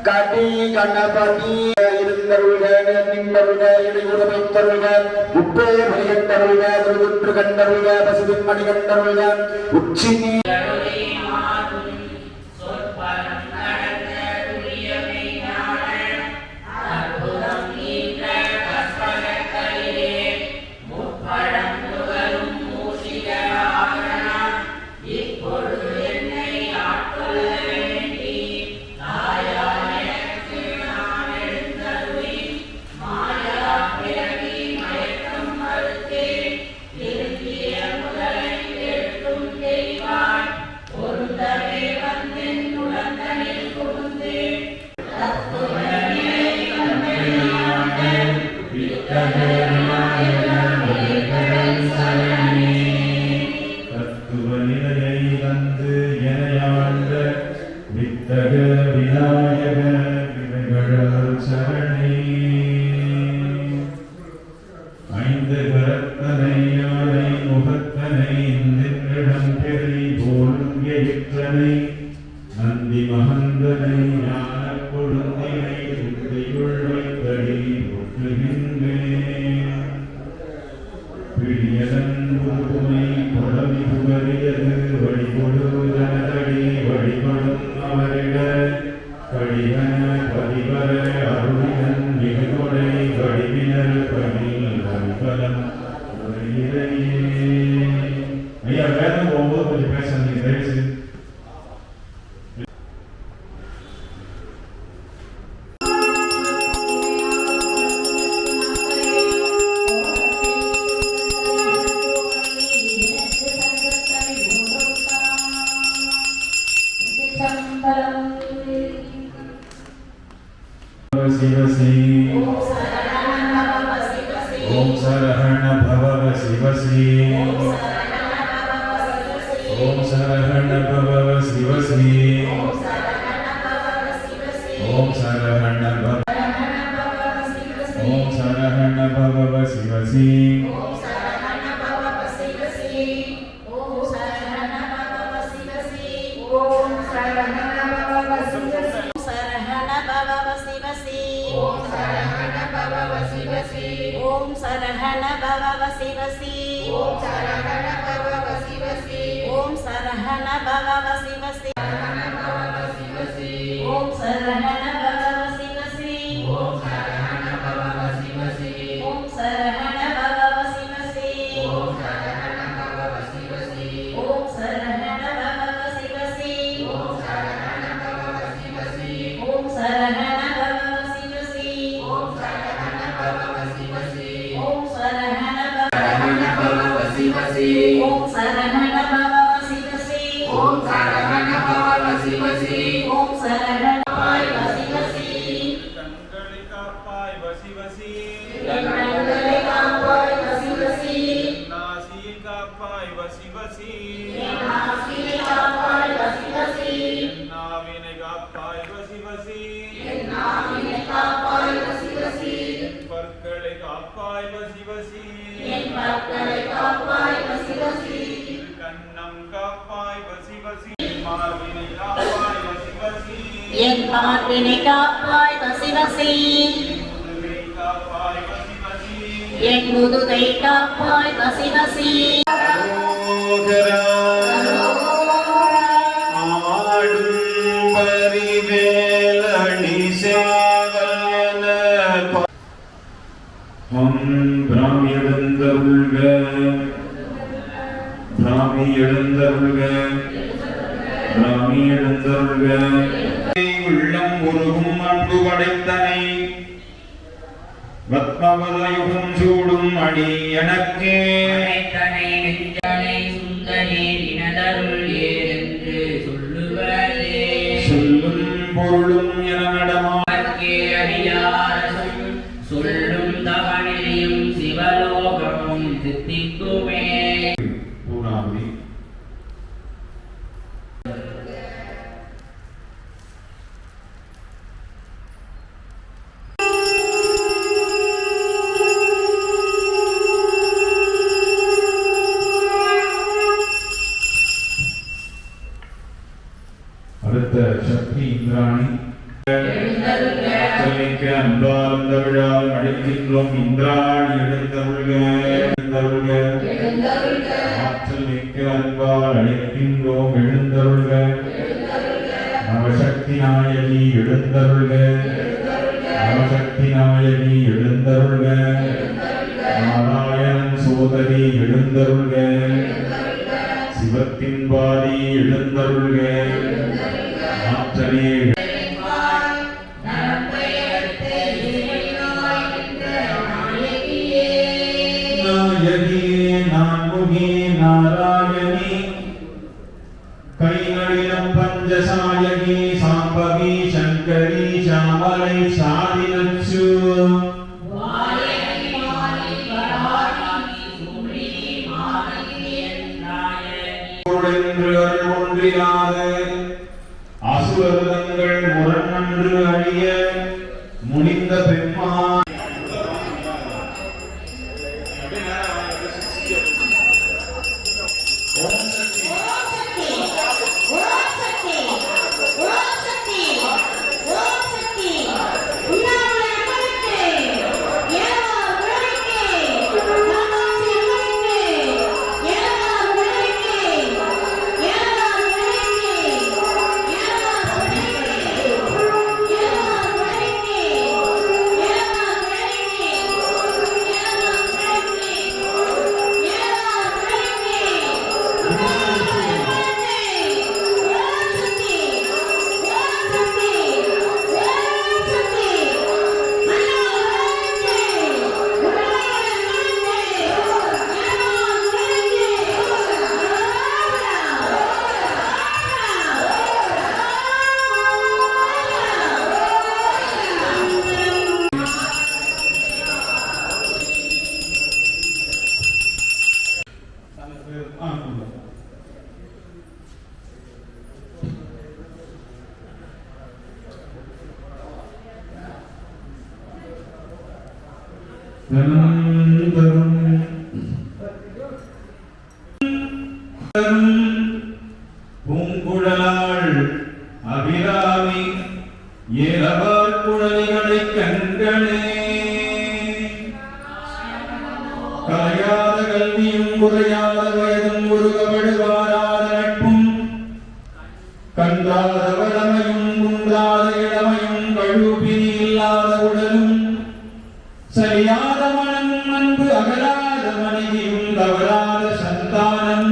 கடி கண்ணபதி இருந்தருள்க நின்றருள்க இடையுறவை தருள்க உப்பேர் பயந்தருள்க திருவுற்று கண்டருள்க பசுவின் மணி கண்டருள்க உச்சி நந்தி மகந்தனை ஞான கொழுந்தினை புத்தியுள் வைத்தடி ஒற்றுகின்றேன் பிடியதன் புதுமை கொடவி புகரியது வழிகொடு ஜனதடி வழிபடும் அவரிட கடிகன பதிவர அருளிதன் மிகுகொடை வடிவினர் பணியில் அன்பலம் ஐயா வேதம் போகும்போது கொஞ்சம் பேசுறீங்க தயவுசெய்து. ओम सरहण भव शिवसी ओम सरहण भव शिवसी ओम सरहण भव शिवसी ओम सरहण भव शिवसी ओम सरहण भव शिवसी ओम सरहण भव शिवसी ओम सरहण भव शिवसी ओम सरहण भव शिवसी ओम सरहण भव शिवसी ओम सरहण भव शिवसी ओम सरहण भव शिवसी ओम सरहण भव शिवसी ओम सरहण ओम सरहण भव शिवसी ओम सरहण भव शिवसी ओम सरहण भव शिवसी ओम सरहण भव शिवसी कंगलिका पाय वशिवसी कंगलिका पाय वशिवसी नासिका पाय वशिवसी नासिका पाय वशिवसी नाविनका पाय वशिवसी नाविनका पाय वशिवसी पर्कलिका पाय वशिवसी पर्कलिका पाय वशिवसी कन्नम का पाय वशिवसी मार्विनिका पाय वशिवसी என் பார்வினைக்கா பாய் வசிவசி என் முதுகை காப்பாய் வசிவசி பிராமி எழுந்தருள்க உள்ளம் உருகும் அன்பு படைத்தனை பத்மவதயுகம் சூடும் அடி எனக்கே சுந்தரே எனதருள் ஏனென்று சொல்லுவதே சொல்லும் பொருளும் என நடமா அதற்கே அடியாரசும் சொல்லும் தவணையும் சிவலோகமும் சித்திக்குமே. பூர்ணாவதி. அடுத்த சக்தி இந்திராணி. ஆற்றலிக்க அன்பார்ந்த விழாவில் அழைக்கின்றோம். இந்திராணி எழுந்தருள்க, எழுந்தருள்க. ஆற்றல் மிக்க அன்பால் அழைக்கின்றோம். எழுந்தருள்க. நவசக்தி நாயகி எழுந்தருள்க, நவசக்தி நாயகி எழுந்தருள்க. நாராயணன் சோதரி எழுந்தருள்க, சிவத்தின் பாதி எழுந்தருள்க. ஆற்றலே நாயகியே நான்முகே நாராயணி கைகளிலம் பஞ்சசாயகி சாம்பவி சங்கரி சாமலை சாதினச்சு ஒன்றிலாத அசுரதங்கள் முரணன்று அழிய முனிந்த பெம்மா பூங்குழலாள் அபிராமி ஏலவர் குழலிகளை கண்களே கலையாத கல்வியும் குறையாத வயதும் உருகப்படுவாராத நட்பும் கண்டாத வளமையும் குன்றாத இளமையும் கழுப்பினி இல்லாத உடலும் சரியாத மனம் அன்பு அகலாத மனைவியும் தவறாத சந்தானம்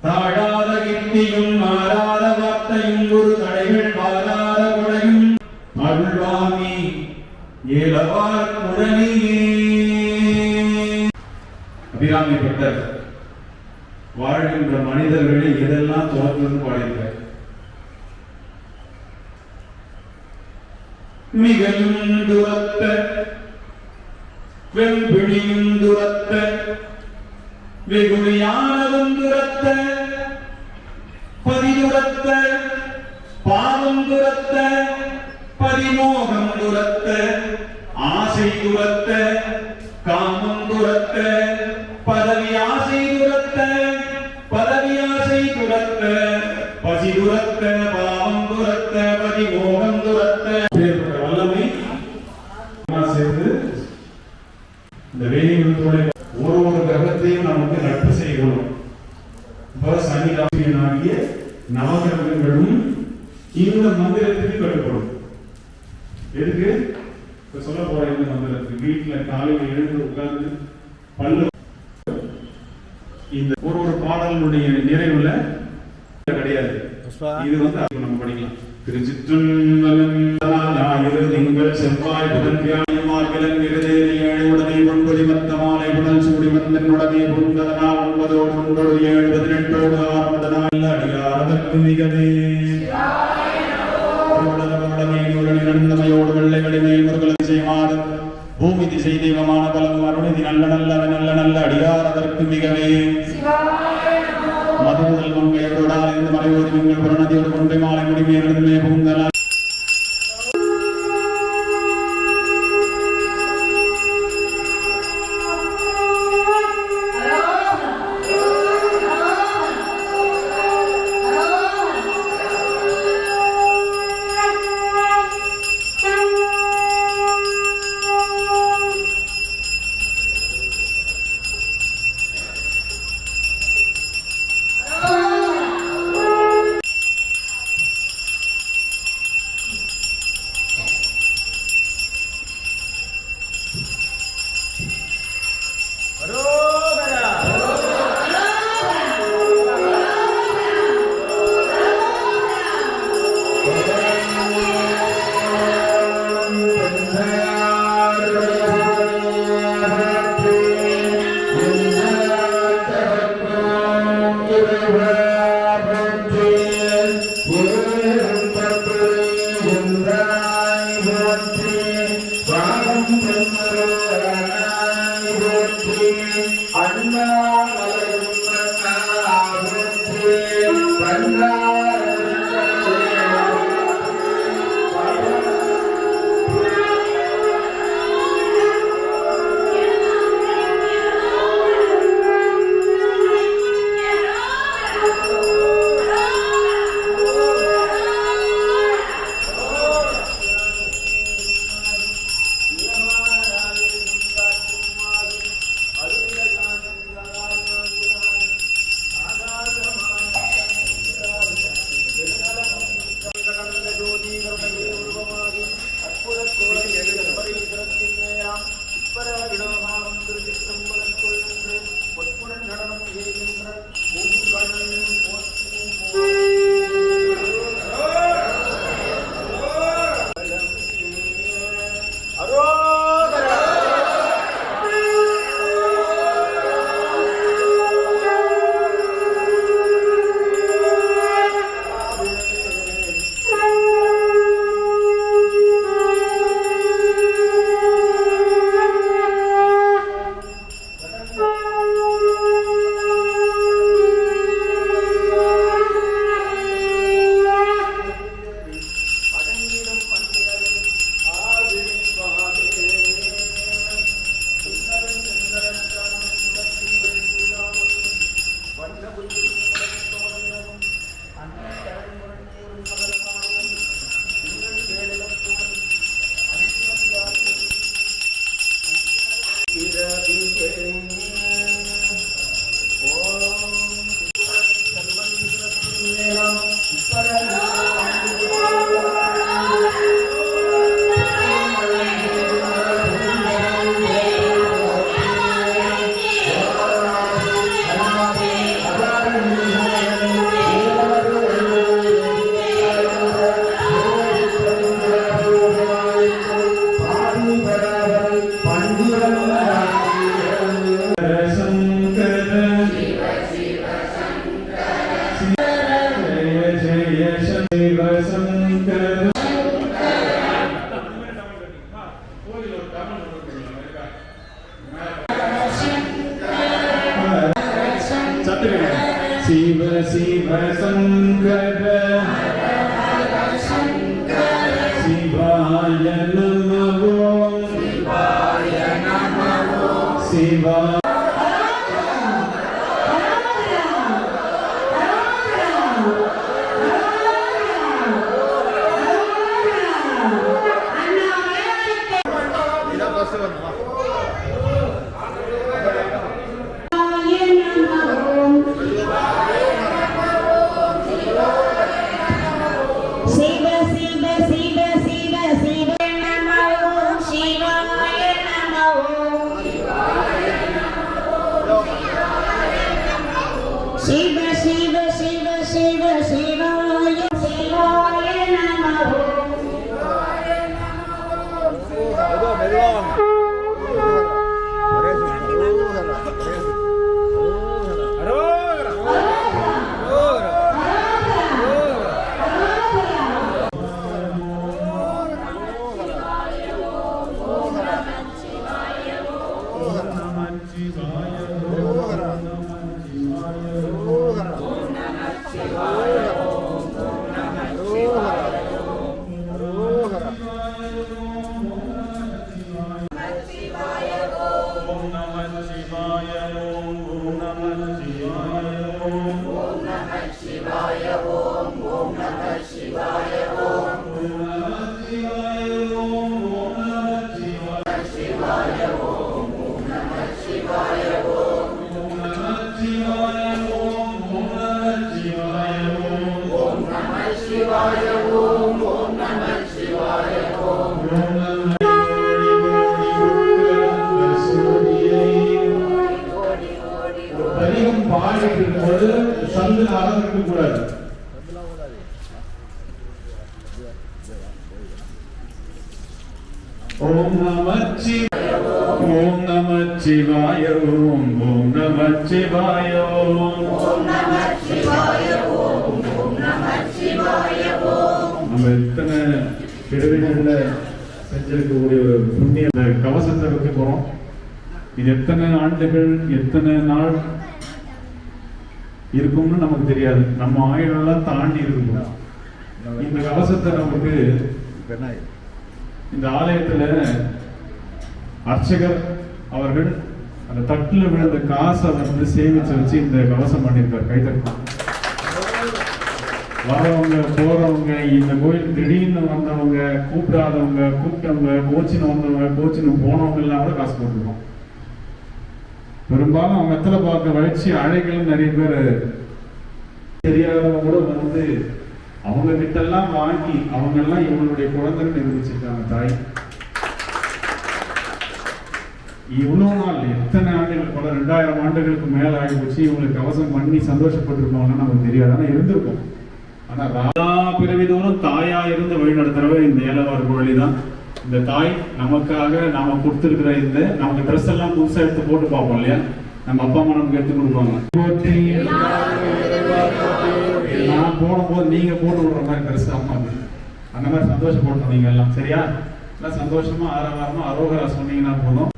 தாழாத கீர்த்தியும் மாறாத வார்த்தையும் ஒரு தடைகள் மாறாத கொடையும் அருள்வாமி ஏலவார் குழலியே. அபிராமி பட்டர் வாழ்கின்ற மனிதர்களை எதெல்லாம் தோற்றது பாடியிருக்க மிகவும் துரத்த வெம்பிடியும் துரத்த வெகுளியானதும் துரத்த பதிதுரத்த பாவம் துரத்த பதிமோகம் துரத்த ஆசை துரத்த காமம் துரத்த பதவி ஆசை துரத்த பதவி ஆசை துரத்த பசி துரத்த பாவம் துரத்த பதிமோகம் துரத்த வல்லமை சேர்ந்து இந்த வேதிவிருத்தோட ஒரு கிரகத்தையும் நமக்கு நட்பு செய்யணும். சனி ராசியனாகிய நவகிரகங்களும் இந்த மந்திரத்துக்கு கட்டுப்படும். எதுக்கு இப்ப சொல்ல போற இந்த மந்திரத்துக்கு வீட்டுல காலையில் எழுந்து உட்கார்ந்து பல்லு இந்த ஒரு பாடலுடைய நிறைவுல கிடையாது. இது நம்ம படிக்கலாம். திருச்சிற்றம்பலம் ஞாயிறு திங்கள் செவ்வாய் புதன் வியாழன் விலங்கு ஏழு உடனே 9 மத்த மாலை புனல் சூடி மந்தன் உடனே 9 9 7 18 அடியாரதற்கு மிகவே நடந்தமையோடு வெள்ளைகளிலே முருகலை செய்வார் பூமி திசை தெய்வமான பலம் அருணிதி நல்ல நல்ல நல்ல நல்ல அடியாரதற்கு மிகவே மதுமுதல் மங்கையோடால் இந்த மறைவோடு நீங்கள் புறநதியோடு கொண்டை மாலை முடிமையிலிருந்துமே புகுந்தன शिव शिव शंकर शिवाय नमो शिवा பதிகம் பாடிட்டு இருக்கும்போது சந்து இருக்க கூடாது. ஓம் நமச்சிவாய ஓம் நமச்சிவாய ஓம் ஓம் நமச்சிவாய ஓம் நமச்சிவாய ஓம் நமச்சிவாய ஓம். நம்ம எத்தனை பிறவிகள்ல செஞ்சிருக்கக்கூடிய ஒரு புண்ணிய கவசத்தை வைக்க போறோம். இது எத்தனை ஆண்டுகள் எத்தனை நாள் இருக்கும்னு நமக்கு தெரியாது. நம்ம ஆயுளெல்லாம் தாண்டி இருக்கும். இந்த கவசத்தை நமக்கு இந்த ஆலயத்துல அர்ச்சகர் அவர்கள் அந்த தட்டுல விழுந்த காசை வந்து சேமிச்சு வச்சு இந்த கவசம் பண்ணியிருக்கார். கைதட்டும். வரவங்க போறவங்க, இந்த கோயில் திடீர்னு வந்தவங்க, கூப்பிடாதவங்க, கூப்பிட்டவங்க, கோச்சின்னு வந்தவங்க, கோச்சின்னு போனவங்க எல்லாம் கூட காசு போட்டுருக்கோம். பெரும்பாலும் அவங்க வெத்தலை பார்க்க வச்சு அழைகளும் நிறைய பேர் தெரியாதவங்க கூட வந்து அவங்க கிட்ட எல்லாம் வாங்கி அவங்க எல்லாம் இவங்களுடைய குழந்தைன்னு நிரூபிச்சிருக்காங்க. தாய் இவ்வளவு நாள் எத்தனை ஆண்டுகள், பல 2000 ஆண்டுகளுக்கு மேல ஆகி போச்சு. இவங்களுக்கு கவசம் பண்ணி சந்தோஷப்பட்டிருக்கோம்னா நமக்கு தெரியாது. ஆனா இருந்திருக்கும். ஆனா ராதா பிறவிதோறும் தாயா இருந்து வழி நடத்துறவ இந்த ஏலவார் கோழி தான். இந்த தாய் நமக்காக நாம கொடுத்துருக்கிற இந்த நமக்கு ட்ரெஸ் எல்லாம் புதுசா எடுத்து போட்டு பார்ப்போம் இல்லையா, நம்ம அப்பா அம்மா நமக்கு எடுத்து கொடுப்பாங்க. நான் போடும்போது நீங்க போட்டு விடுற மாதிரி ட்ரெஸ் அம்மாக்கு அந்த மாதிரி சந்தோஷப்படணும். நீங்க எல்லாம் சரியா எல்லாம் சந்தோஷமா ஆரவாரமா அரோகரா சொன்னீங்கன்னா போதும்.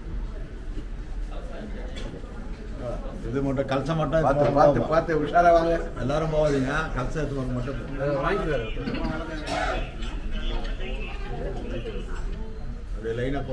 இது மட்டும் கலசம் மட்டும் பார்த்து பார்த்து உஷாரா வாங்க. எல்லாரும் போவாதீங்க. கலசம் எடுத்து வாங்க மட்டும் வாங்கிக்கிறாரு. அப்படியே லைனா போ.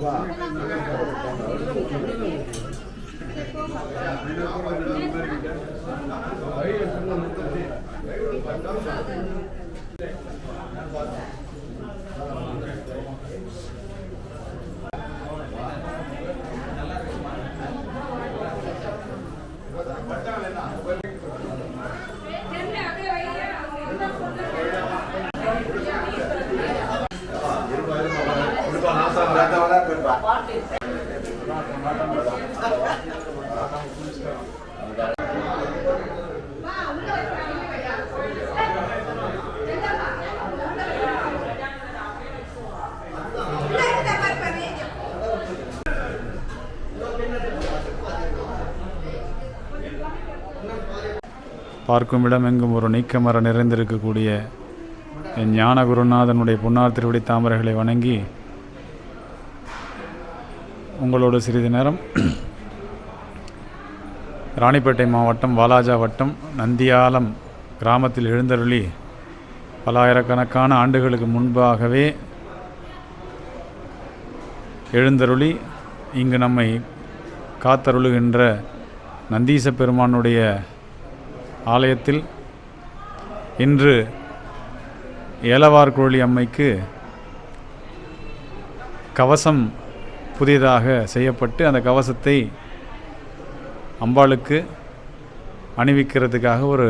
பார்க்கும் இடம் எங்கும் ஒரு நீக்கமர நிறைந்திருக்கக்கூடிய என் ஞான குருநாதனுடைய பொன்னார் திருவடி தாமரைகளை வணங்கி உங்களோடு சிறிது நேரம் ராணிப்பேட்டை மாவட்டம் வாலாஜா வட்டம் நந்தியாலம் கிராமத்தில் எழுந்தருளி பல ஆயிரக்கணக்கான ஆண்டுகளுக்கு முன்பாகவே எழுந்தருளி இங்கு நம்மை காத்தருளுகின்ற நந்தீச பெருமானுடைய ஆலயத்தில் இன்று ஏலவார்குழலி அம்மைக்கு கவசம் புதிதாக செய்யப்பட்டு அந்த கவசத்தை அம்பாளுக்கு அணிவிக்கிறதுக்காக ஒரு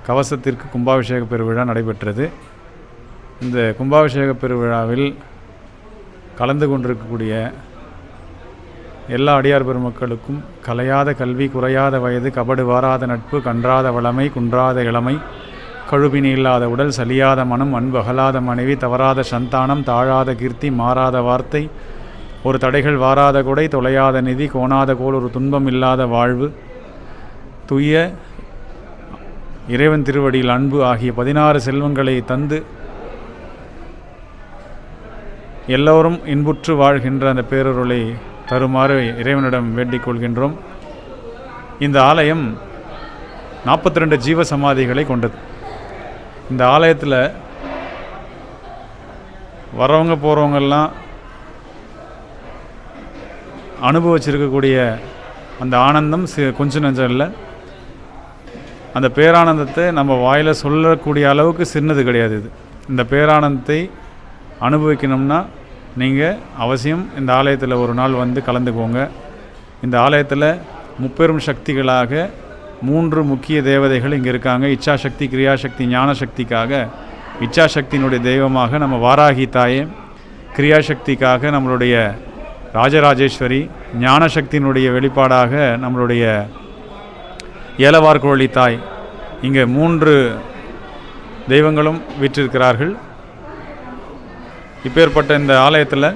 கவசத்திற்கு கும்பாபிஷேக பெருவிழா நடைபெற்றது. இந்த கும்பாபிஷேக பெருவிழாவில் கலந்து கொண்டிருக்கக்கூடிய எல்லா அடியார் பெருமக்களுக்கும் கலையாத கல்வி, குறையாத வயது, கபடு வாராத நட்பு, கன்றாத வளமை, குன்றாத இளமை, கழுபினி இல்லாத உடல், சலியாத மனம், அன்பு அகலாத மனைவி, தவறாத சந்தானம், தாழாத கீர்த்தி, மாறாத வார்த்தை, ஒரு தடைகள் வாராத கொடை, தொலையாத நிதி, கோணாத கோல், ஒரு துன்பம் இல்லாத வாழ்வு, தூய இறைவன் திருவடியில் அன்பு ஆகிய 16 செல்வங்களை தந்து எல்லோரும் இன்புற்று வாழ்கின்ற அந்த பேரருளை தருமாறு இறைவனிடம் வேண்டிக் கொள்கின்றோம். இந்த ஆலயம் 42 ஜீவ சமாதிகளை கொண்டது. இந்த ஆலயத்தில் வரவங்க போகிறவங்கெல்லாம் அனுபவிச்சிருக்கக்கூடிய அந்த ஆனந்தம் கொஞ்சம் நஞ்சம் இல்லை. அந்த பேரானந்தத்தை நம்ம வாயில் சொல்லக்கூடிய அளவுக்கு சின்னது கிடையாது. இந்த பேரானந்தத்தை அனுபவிக்கணும்னா நீங்கள் அவசியம் இந்த ஆலயத்தில் ஒரு நாள் வந்து கலந்துக்கோங்க. இந்த ஆலயத்தில் முப்பெரும் சக்திகளாக 3 முக்கிய தேவதைகள் இங்கே இருக்காங்க. இச்சாசக்தி, கிரியாசக்தி, ஞானசக்திக்காக இச்சாசக்தியினுடைய தெய்வமாக நம்ம வாராகி தாயே, கிரியாசக்திக்காக நம்மளுடைய ராஜராஜேஸ்வரி, ஞானசக்தியினுடைய வெளிப்பாடாக நம்மளுடைய ஏலவார்குழலி தாய், இங்கே 3 தெய்வங்களும் வீற்றிருக்கிறார்கள். இப்பேற்பட்ட இந்த ஆலயத்தில்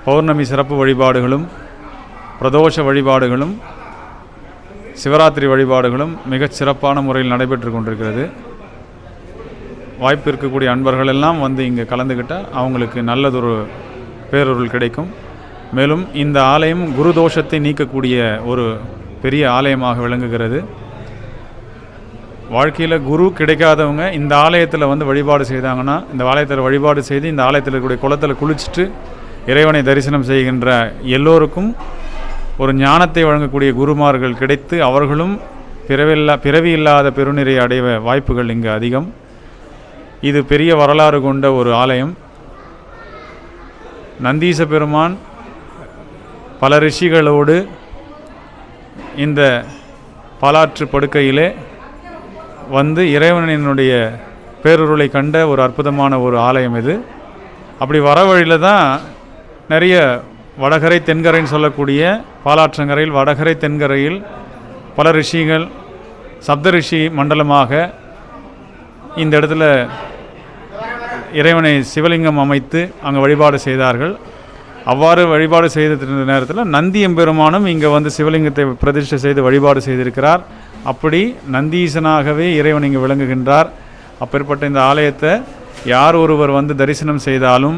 பௌர்ணமி சிறப்பு வழிபாடுகளும், பிரதோஷ வழிபாடுகளும், சிவராத்திரி வழிபாடுகளும் மிகச் சிறப்பான முறையில் நடைபெற்று கொண்டிருக்கிறது. வாய்ப்பு இருக்கக்கூடிய அன்பர்கள் எல்லாம் வந்து இங்கே கலந்துக்கிட்டால் அவங்களுக்கு நல்லதொரு பேரருள் கிடைக்கும். மேலும் இந்த ஆலயம் குரு தோஷத்தை நீக்கக்கூடிய ஒரு பெரிய ஆலயமாக விளங்குகிறது. வாழ்க்கையில் குரு கிடைக்காதவங்க இந்த ஆலயத்தில் வந்து வழிபாடு செய்தாங்கன்னா, இந்த ஆலயத்தில் வழிபாடு செய்து இந்த ஆலயத்தில் இருக்கக்கூடிய குளத்தில் குளிச்சுட்டு இறைவனை தரிசனம் செய்கின்ற எல்லோருக்கும் ஒரு ஞானத்தை வழங்கக்கூடிய குருமார்கள் கிடைத்து அவர்களும் பிறவி இல்லாத பெருநிறை அடைய வாய்ப்புகள் இங்கு அதிகம். இது பெரிய வரலாறு கொண்ட ஒரு ஆலயம். நந்தீச பெருமான் பல ரிஷிகளோடு இந்த பாலாற்று படுக்கையிலே வந்து இறைவனினுடைய பேரருளை கண்ட ஒரு அற்புதமான ஒரு ஆலயம் இது. அப்படி வர வழியில் தான் நிறைய வடகரை தென்கரைன்னு சொல்லக்கூடிய பாலாற்றங்கரையில் வடகரை தென்கரையில் பல ரிஷிகள் சப்த ரிஷி மண்டலமாக இந்த இடத்துல இறைவனை சிவலிங்கம் அமைத்து அங்கே வழிபாடு செய்தார்கள். அவ்வாறு வழிபாடு செய்திருந்த நேரத்தில் நந்தி எம்பெருமானும் இங்கே வந்து சிவலிங்கத்தை பிரதிஷ்டை செய்து வழிபாடு செய்திருக்கிறார். அப்படி நந்தீசனாகவே இறைவன் இங்கே விளங்குகின்றார். அப்பேற்பட்ட இந்த ஆலயத்தை யார் ஒருவர் வந்து தரிசனம் செய்தாலும்,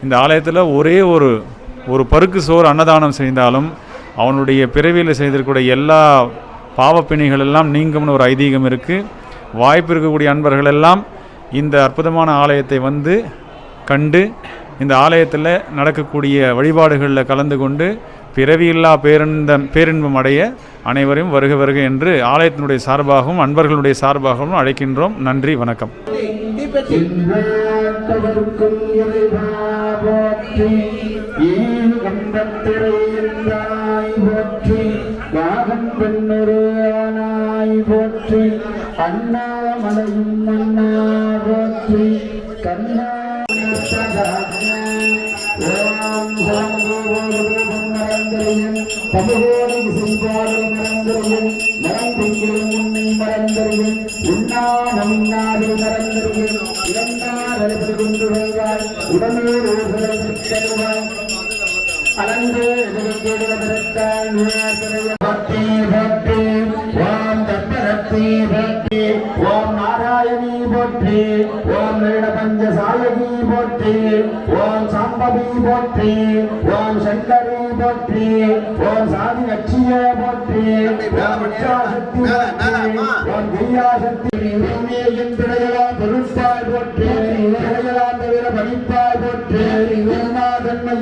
இந்த ஆலயத்தில் ஒரே ஒரு பருக்கு சோறு அன்னதானம் செய்தாலும் அவனுடைய பிறவியில் செய்திருக்கக்கூடிய எல்லா பாவப்பிணிகள் எல்லாம் நீங்கும்னு ஒரு ஐதீகம் இருக்குது. வாய்ப்பு இருக்கக்கூடிய அன்பர்கள் எல்லாம் இந்த அற்புதமான ஆலயத்தை வந்து கண்டு இந்த ஆலயத்தில் நடக்கக்கூடிய வழிபாடுகளில் கலந்து கொண்டு பிறவியில்லா பேரின்பம் அடைய அனைவரையும் வருக வருக என்று ஆலயத்தினுடைய சார்பாகவும் அன்பர்களுடைய சார்பாகவும் அழைக்கின்றோம். நன்றி, வணக்கம். அண்ணாமலையும் மன்னா போற்றி கண்ணா ஓம் மறந்தறியும் தமிழோடு செய்வாடு மறந்தறியும் மறந்தெங்கிலும் உன்னை மறந்தறியும் உண்ணாது மறந்தறியும் இரண்டாவது கொண்டு வருவாய் உடனே தருவாய் அலங்கு பக்தி பக்தி ஓம் தத்தரத்தி பக்தி ஓம் நாராயணி போற்றி ஓம் நீலபஞ்ச சாயகி போற்றி ஓம் சாம்பவி போற்றி ஓம் சங்கரி போற்றி ஓம் சாதி லட்சிய போற்றி ஓம் இச்சாசக்தி ஓம் கிரியாசக்தி என் பிழையலாம் பொருட்பாய் போற்றி பிழையலாம் தவிர படிப்பாய் போற்றி தன்மை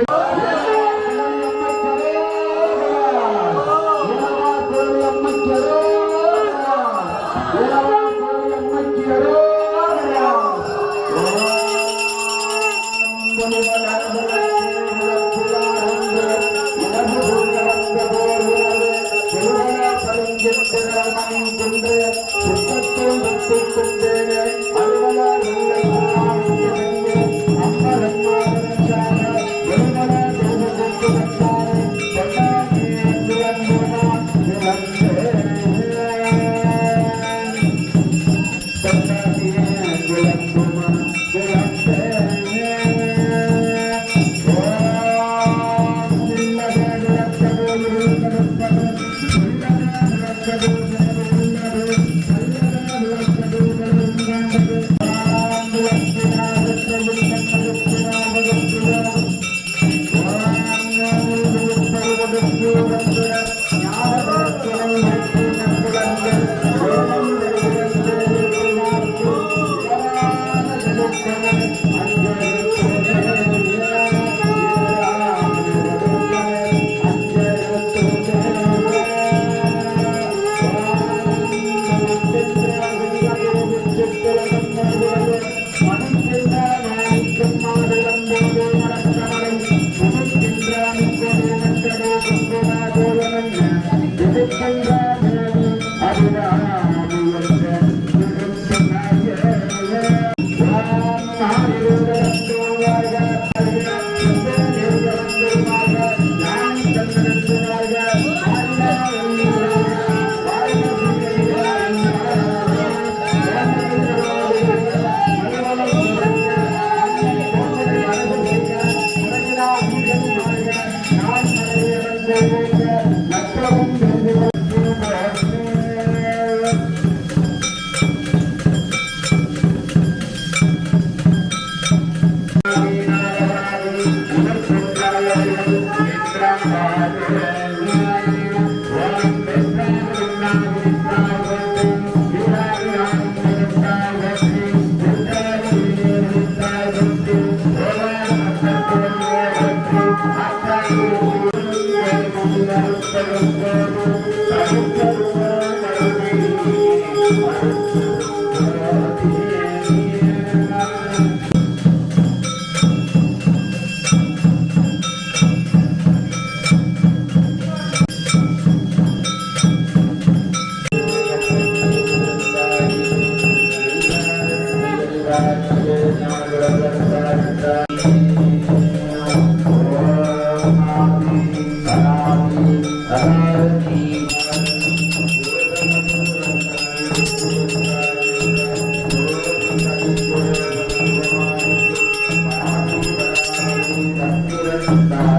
Bye.